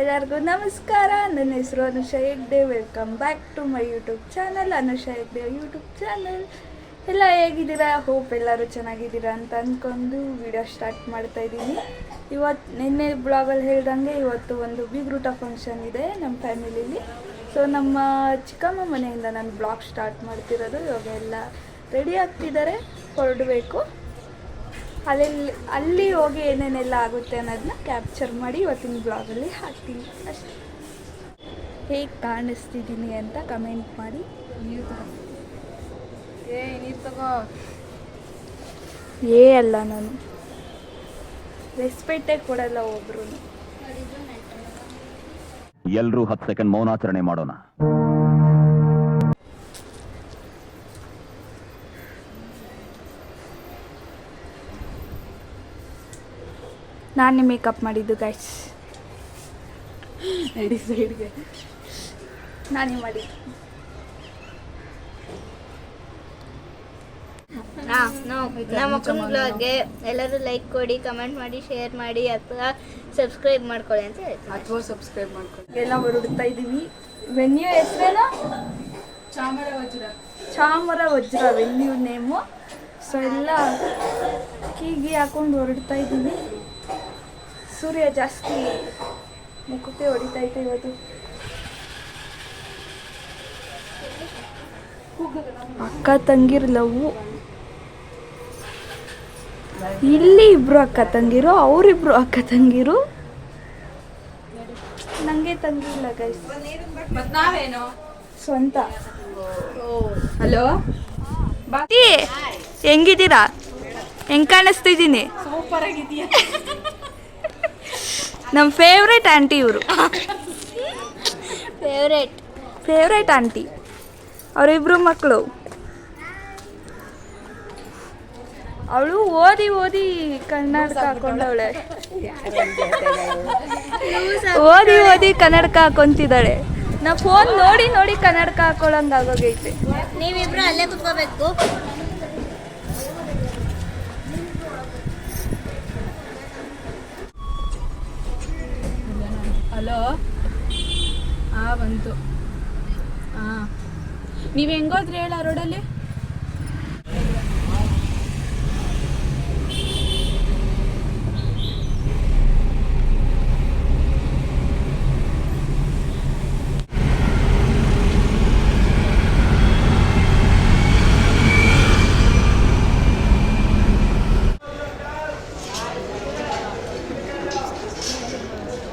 ಎಲ್ಲರಿಗೂ ನಮಸ್ಕಾರ. ನನ್ನ ಹೆಸರು Anusha Hegde. Welcome back to my YouTube channel, Anusha Hegde YouTube channel. ಎಲ್ಲ ಹೇಗಿದ್ದೀರಾ? ಹೋಪ್ ಎಲ್ಲರೂ ಚೆನ್ನಾಗಿದ್ದೀರಾ ಅಂತ ಅಂದ್ಕೊಂಡು ವಿಡಿಯೋ ಸ್ಟಾರ್ಟ್ ಮಾಡ್ತಾಯಿದ್ದೀನಿ. ನಿನ್ನೆ ಬ್ಲಾಗಲ್ಲಿ ಹೇಳ್ದಂಗೆ ಇವತ್ತು ಒಂದು ಬೀಗ್ರೂಟ ಫಂಕ್ಷನ್ ಇದೆ ನಮ್ಮ ಫ್ಯಾಮಿಲೀಲಿ. ಸೊ ನಮ್ಮ ಚಿಕ್ಕಮ್ಮ ಮನೆಯಿಂದ ನಾನು ಬ್ಲಾಗ್ ಸ್ಟಾರ್ಟ್ ಮಾಡ್ತಿರೋದು. ಇವಾಗ ಎಲ್ಲ ರೆಡಿ ಆಗ್ತಿದ್ದಾರೆ, ಹೊರಡಬೇಕು. ಅಲ್ಲಿ ಹೋಗಿ ಏನೇನೆಲ್ಲ ಆಗುತ್ತೆ ಅನ್ನೋದನ್ನ ಕ್ಯಾಪ್ಚರ್ ಮಾಡಿ ಇವತ್ತಿನ ಬ್ಲಾಗಲ್ಲಿ ಹಾಕ್ತೀನಿ ಅಷ್ಟೇ. ಹೇಗೆ ಕಾಣಿಸ್ತಿದ್ದೀನಿ ಅಂತ ಕಮೆಂಟ್ ಮಾಡಿ. ಅಲ್ಲ, ನಾನು ರೆಸ್ಪೆಕ್ಟೇ ಕೊಡಲ್ಲ ಒಬ್ರು. ಎಲ್ಲರೂ 10 ಸೆಕೆಂಡ್ ಮೌನಾಚರಣೆ ಮಾಡೋಣ. ನಾನೇ ಮೇಕಪ್ ಮಾಡಿದ್ದು ಗೈಸ್, ಸೈಡ್ಗೆ ನಾನೇ ಮಾಡಿದ್ದು. ನಮ್ಮ ಅಕ್ಕನ ಬ್ಲಾಗ್ಗೆ ಎಲ್ಲರೂ ಲೈಕ್ ಕೊಡಿ, ಕಮೆಂಟ್ ಮಾಡಿ, ಶೇರ್ ಮಾಡಿ ಅಥವಾ ಸಬ್ಸ್ಕ್ರೈಬ್ ಮಾಡ್ಕೊಳ್ಳಿ ಅಂತ ಹೇಳ್ತೀನಿ. ಎಲ್ಲ ಹೊರಡ್ತಾ ಇದ್ದೀವಿ. ವೆನ್ಯೂ ಹೆಸರೇನ? ಚಾಮರ ವಜ್ರ ವೆನ್ಯೂ ನೇಮು. ಸೊ ಎಲ್ಲ ಕೀಗಿ ಹಾಕೊಂಡು ಹೊರಡ್ತಾ ಇದ್ದೀವಿ. ಸೂರ್ಯ ಜಾಸ್ತಿ ಮುಖಕ್ಕೆ ಹೊಡಿತೈತೆ ಇವತ್ತು. ಅಕ್ಕ ತಂಗಿರು ಲವ್ವು. ಇಲ್ಲಿ ಇಬ್ರು ಅಕ್ಕ ತಂಗಿರು, ಅವರಿಬ್ರು ಅಕ್ಕ ತಂಗಿರು. ನಂಗೆ ತಂಗಿ ಇಲ್ಲ ಗೈಸ್, ಸ್ವಂತ. ಹಲೋ ಬಾತಿ, ಹೆಂಗಿದ್ದೀರಾ? ಹೆಂಗ್ ಕಾಣಿಸ್ತಿದ್ದೀನಿ? ಸೂಪರ್ ಆಗಿದೆಯಾ? ನಮ್ಮ ಫೇವ್ರೇಟ್ ಆಂಟಿ ಇವರು. Favourite aunty. ಅವರಿಬ್ರು ಮಕ್ಕಳು. ಅವಳು ಓದಿ ಕನ್ನಡಕ ಹಾಕೊಂಡವಳೆ. ಓದಿ ಕನ್ನಡಕ ಹಾಕೊಂತಿದ್ದಾಳೆ. ನಾ ಫೋನ್ ನೋಡಿ ಕನ್ನಡಕ ಹಾಕೊಳ್ಳಂಗ ಆಗೋಗೈತೆ. ನೀವಿಬ್ರು ಅಲ್ಲೇ ಕುತ್ಕೋಬೇಕು. ಹಲೋ, ಬಂತು. ನೀವು ಹೆಂಗೋದ್ರಿ ಹೇಳ ರೋಡಲ್ಲಿ?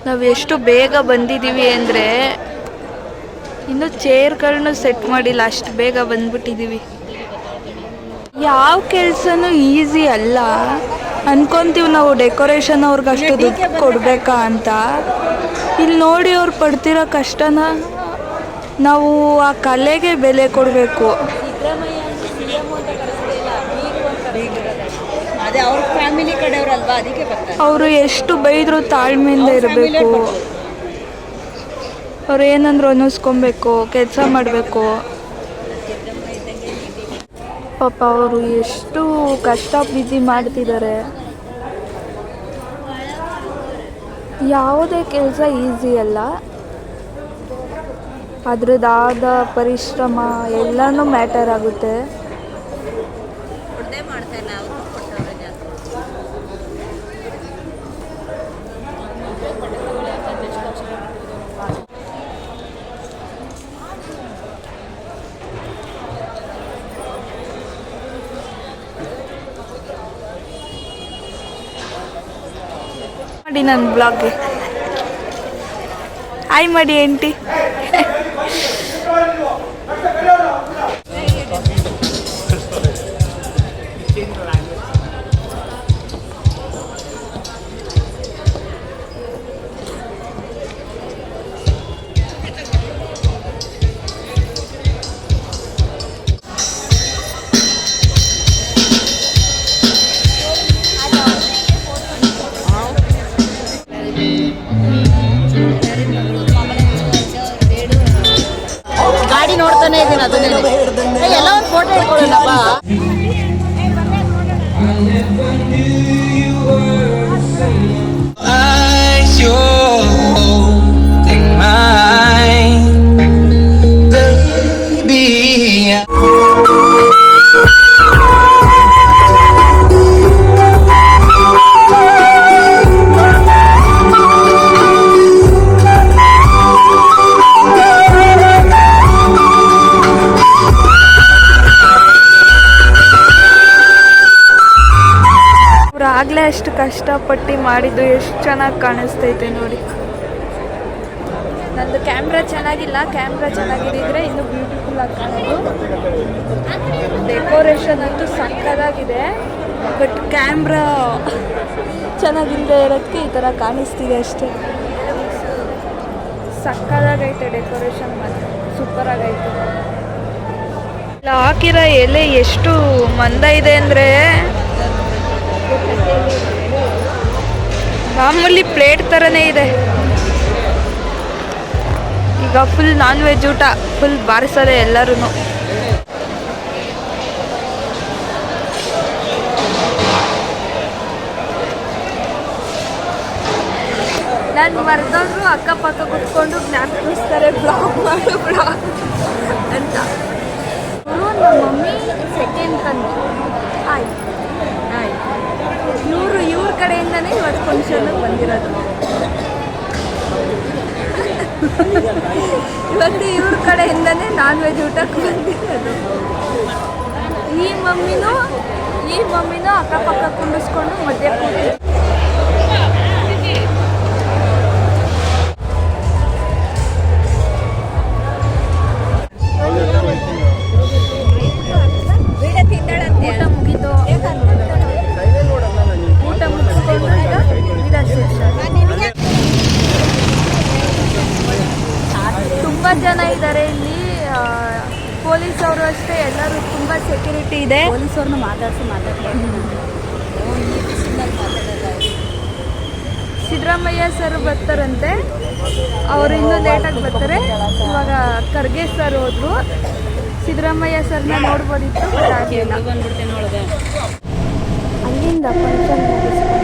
ನಾವು ಎಷ್ಟು ಬೇಗ ಬಂದಿದ್ದೀವಿ ಅಂದರೆ ಇನ್ನೂ ಚೇರ್ಗಳನ್ನ ಸೆಟ್ ಮಾಡಿಲ್ಲ, ಅಷ್ಟು ಬೇಗ ಬಂದ್ಬಿಟ್ಟಿದ್ದೀವಿ. ಯಾವ ಕೆಲಸನೂ ಈಸಿ ಅಲ್ಲ ಅನ್ಕೊಂತೀವಿ ನಾವು. ಡೆಕೋರೇಷನ್ ಅವ್ರಿಗೆ ಅಷ್ಟು ದುಡ್ಡು ಕೊಡಬೇಕಾ ಅಂತ. ಇಲ್ಲಿ ನೋಡಿ ಅವ್ರು ಪಡ್ತಿರೋ ಕಷ್ಟನ ನಾವು ಆ ಕಲೆಗೆ ಬೆಲೆ ಕೊಡಬೇಕು. ಅವರು ಎಷ್ಟು ಬೈದರೂ ತಾಳ್ಮೆಯಿಂದ ಇರಬೇಕು. ಅವ್ರು ಏನಂದ್ರು ಅನ್ನಿಸ್ಕೊಬೇಕು, ಕೆಲಸ ಮಾಡಬೇಕು. ಪಾಪ ಅವರು ಎಷ್ಟು ಕಷ್ಟ ಬಿದ್ದು ಮಾಡ್ತಿದ್ದಾರೆ. ಯಾವುದೇ ಕೆಲಸ ಈಸಿ ಅಲ್ಲ. ಅದ್ರದ್ದಾದ ಪರಿಶ್ರಮ ಎಲ್ಲನೂ ಮ್ಯಾಟರ್ ಆಗುತ್ತೆ. ಮಾಡಿ ನನ್ನ ಬ್ಲಾಗ್ಗೆ ಹಾಯ್ ಮಾಡಿ ಆಂಟಿ. ಗಾಡಿ ನೋಡ್ತಾನೆ ಇದ್ದೀನಿ. ಅದನ್ನೇ ಎಲ್ಲ ಒಂದು ಫೋಟೋ ಹಿಡ್ಕೊಳ್ಳೋಣಪ್ಪ. I ಆಗಲೇ ಅಷ್ಟು ಕಷ್ಟಪಟ್ಟು ಮಾಡಿದ್ದು ಎಷ್ಟು ಚೆನ್ನಾಗಿ ಕಾಣಿಸ್ತೈತೆ ನೋಡಿ. ನಂದು ಕ್ಯಾಮ್ರಾ ಚೆನ್ನಾಗಿಲ್ಲ, ಕ್ಯಾಮ್ರಾ ಚೆನ್ನಾಗಿದ್ದರೆ ಇನ್ನೂ ಬ್ಯೂಟಿಫುಲ್ ಆಗಿ ಕಾಣೋದು. ಡೆಕೋರೇಷನ್ ಅಂತೂ ಸಕ್ಕತ್ತಾಗಿದೆ, ಬಟ್ ಕ್ಯಾಮ್ರಾ ಚೆನ್ನಾಗಿಲ್ಲದೆ ಇರೋದಕ್ಕೆ ಈ ಥರ ಕಾಣಿಸ್ತಿದೆ ಅಷ್ಟೇ. ಸಕ್ಕತ್ತಾಗೈತೆ ಡೆಕೋರೇಷನ್, ಮಾತ್ರ ಸೂಪರಾಗೈತೆ. ಇಲ್ಲ ಹಾಕಿರೋ ಎಲೆ ಎಷ್ಟು ಮಂದ ಇದೆ ಅಂದರೆ ಮಾಮೂಲಿ ಪ್ಲೇಟ್ ಥರನೇ ಇದೆ. ಈಗ ಫುಲ್ ನಾನ್ ವೆಜ್ ಊಟ ಫುಲ್ ಬಾರಿಸೋದೆ ಎಲ್ಲರೂ. ನಾನು ಮರೆದವ್ರು ಅಕ್ಕಪಕ್ಕ ಕುತ್ಕೊಂಡು ಜ್ಞಾಪಿಸ್ತಾರೆ ಬ್ಲಾಗ್ ಮಾಡು ಬ್ಲಾಗ್ ಅಂತ. ಇವರು ನಮ್ಮ ಮಮ್ಮಿ ಸೆಕೆಂಡ್ ತಂದು ಆಯ್ತು ಇವ್ರ ಕಡೆಯಿಂದನೇ ಇವತ್ತು ಫಂಕ್ಷನ್ಗೆ ಬಂದಿರೋದು. ಇವತ್ತು ಇವ್ರ ಕಡೆಯಿಂದನೇ ನಾನ್ ವೆಜ್ ಊಟಕ್ಕೆ ಬಂದಿರೋದು. ಈ ಮಮ್ಮಿನೂ ಅಕ್ಕಪಕ್ಕ ಕುಂಡಿಸ್ಕೊಂಡು ಮಧ್ಯೆ ಕೂತಿ ಊಟ ಮುಗಿದು ಊಟ ಮುಗಿಸ್ಕೊಂಡು ಈಗ ತುಂಬ ಜನ ಇದ್ದಾರೆ ಇಲ್ಲಿ. ಪೊಲೀಸ್ ಅವರು ಅಷ್ಟೇ, ಎಲ್ಲರೂ ತುಂಬ ಸೆಕ್ಯೂರಿಟಿ ಇದೆ. ಪೊಲೀಸವ್ರನ್ನ ಮಾತಾಡ್ಸಿ ಸಿದ್ದರಾಮಯ್ಯ ಸರ್ ಬರ್ತಾರಂತೆ, ಅವರು ಇನ್ನೂ ಲೇಟಾಗಿ ಬರ್ತಾರೆ. ಇವಾಗ ಖರ್ಗೆ ಸರ್ ಹೋದ್ರು, ಸಿದ್ದರಾಮಯ್ಯ ಸರ್ನ ನೋಡ್ಬೋದಿತ್ತು, ಅಲ್ಲಿಂದ ಫಂಕ್ಷನ್ ಮುಗಿಸ್ಕೊಂಡು